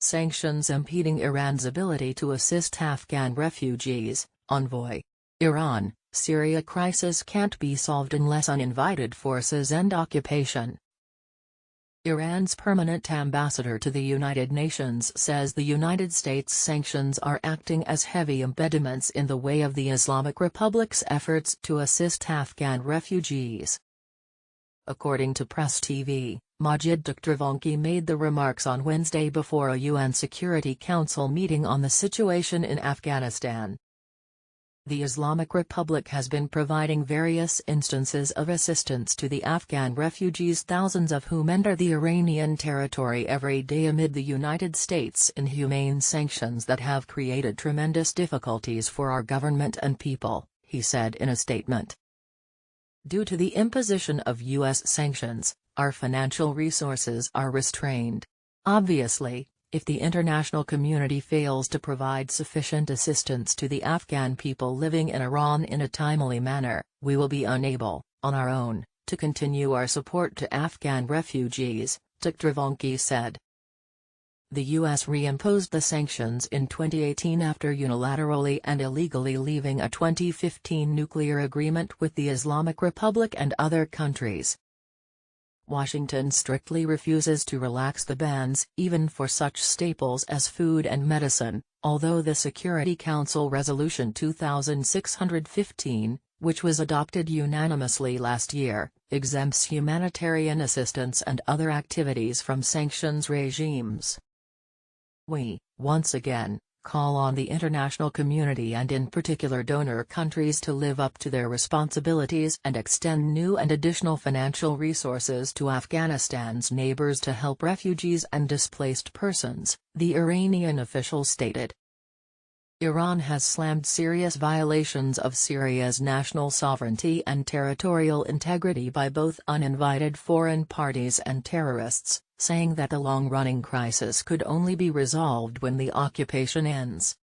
Sanctions impeding Iran's ability to assist Afghan refugees, envoy. Iran, Syria crisis can't be solved unless uninvited forces end occupation. Iran's permanent ambassador to the United Nations says the United States sanctions are acting as heavy impediments in the way of the Islamic Republic's efforts to assist Afghan refugees. According to Press TV, Majid Takhtavanchi made the remarks on Wednesday before a UN Security Council meeting on the situation in Afghanistan. The Islamic Republic has been providing various instances of assistance to the Afghan refugees, thousands of whom enter the Iranian territory every day amid the United States' inhumane sanctions that have created tremendous difficulties for our government and people, he said in a statement. Due to the imposition of U.S. sanctions, our financial resources are restrained. Obviously, if the international community fails to provide sufficient assistance to the Afghan people living in Iran in a timely manner, we will be unable, on our own, to continue our support to Afghan refugees, Takhtavanchi said. The U.S. reimposed the sanctions in 2018 after unilaterally and illegally leaving a 2015 nuclear agreement with the Islamic Republic and other countries. Washington strictly refuses to relax the bans even for such staples as food and medicine, although the Security Council Resolution 2615, which was adopted unanimously last year, exempts humanitarian assistance and other activities from sanctions regimes. We, once again, call on the international community and in particular donor countries to live up to their responsibilities and extend new and additional financial resources to Afghanistan's neighbors to help refugees and displaced persons, the Iranian official stated. Iran has slammed serious violations of Syria's national sovereignty and territorial integrity by both uninvited foreign parties and terrorists, saying that the long-running crisis could only be resolved when the occupation ends.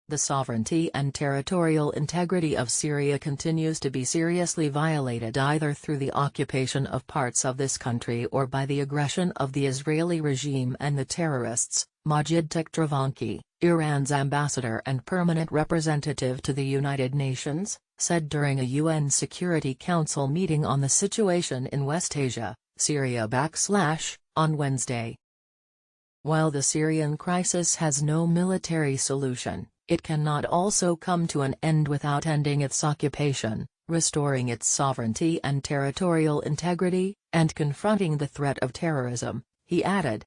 The sovereignty and territorial integrity of Syria continues to be seriously violated either through the occupation of parts of this country or by the aggression of the Israeli regime and the terrorists, Majid Takhtavanchi, Iran's ambassador and permanent representative to the United Nations, said during a UN Security Council meeting on the situation in West Asia, Syria on Wednesday. While the Syrian crisis has no military solution, it cannot also come to an end without ending its occupation, restoring its sovereignty and territorial integrity, and confronting the threat of terrorism, he added.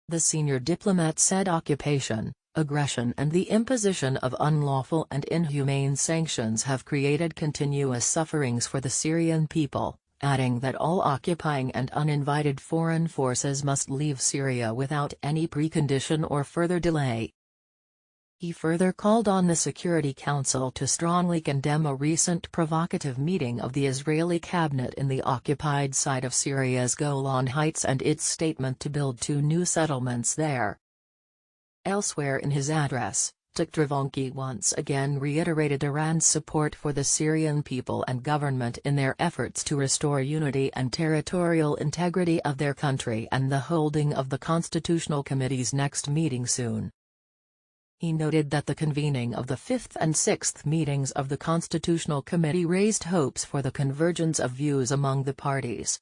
The senior diplomat said occupation, aggression and the imposition of unlawful and inhumane sanctions have created continuous sufferings for the Syrian people, adding that all occupying and uninvited foreign forces must leave Syria without any precondition or further delay. He further called on the Security Council to strongly condemn a recent provocative meeting of the Israeli cabinet in the occupied side of Syria's Golan Heights and its statement to build 2 new settlements there. Elsewhere in his address, Takhtavanchi once again reiterated Iran's support for the Syrian people and government in their efforts to restore unity and territorial integrity of their country and the holding of the Constitutional Committee's next meeting soon. He noted that the convening of the 5th and 6th meetings of the Constitutional Committee raised hopes for the convergence of views among the parties.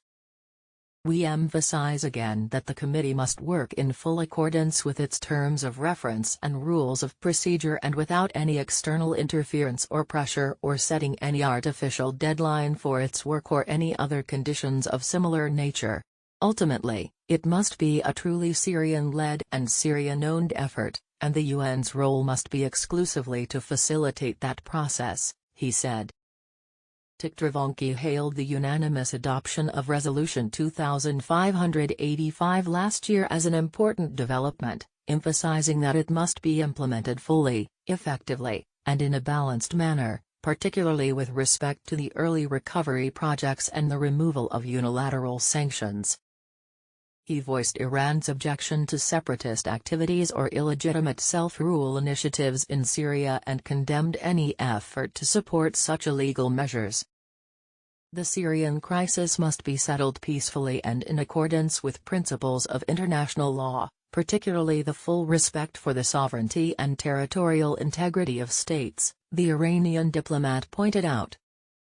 We emphasize again that the committee must work in full accordance with its terms of reference and rules of procedure and without any external interference or pressure or setting any artificial deadline for its work or any other conditions of similar nature. Ultimately, it must be a truly Syrian-led and Syrian-owned effort, and the UN's role must be exclusively to facilitate that process, he said. Takhtavanchi hailed the unanimous adoption of Resolution 2585 last year as an important development, emphasizing that it must be implemented fully, effectively, and in a balanced manner, particularly with respect to the early recovery projects and the removal of unilateral sanctions. He voiced Iran's objection to separatist activities or illegitimate self-rule initiatives in Syria and condemned any effort to support such illegal measures. The Syrian crisis must be settled peacefully and in accordance with principles of international law, particularly the full respect for the sovereignty and territorial integrity of states, the Iranian diplomat pointed out.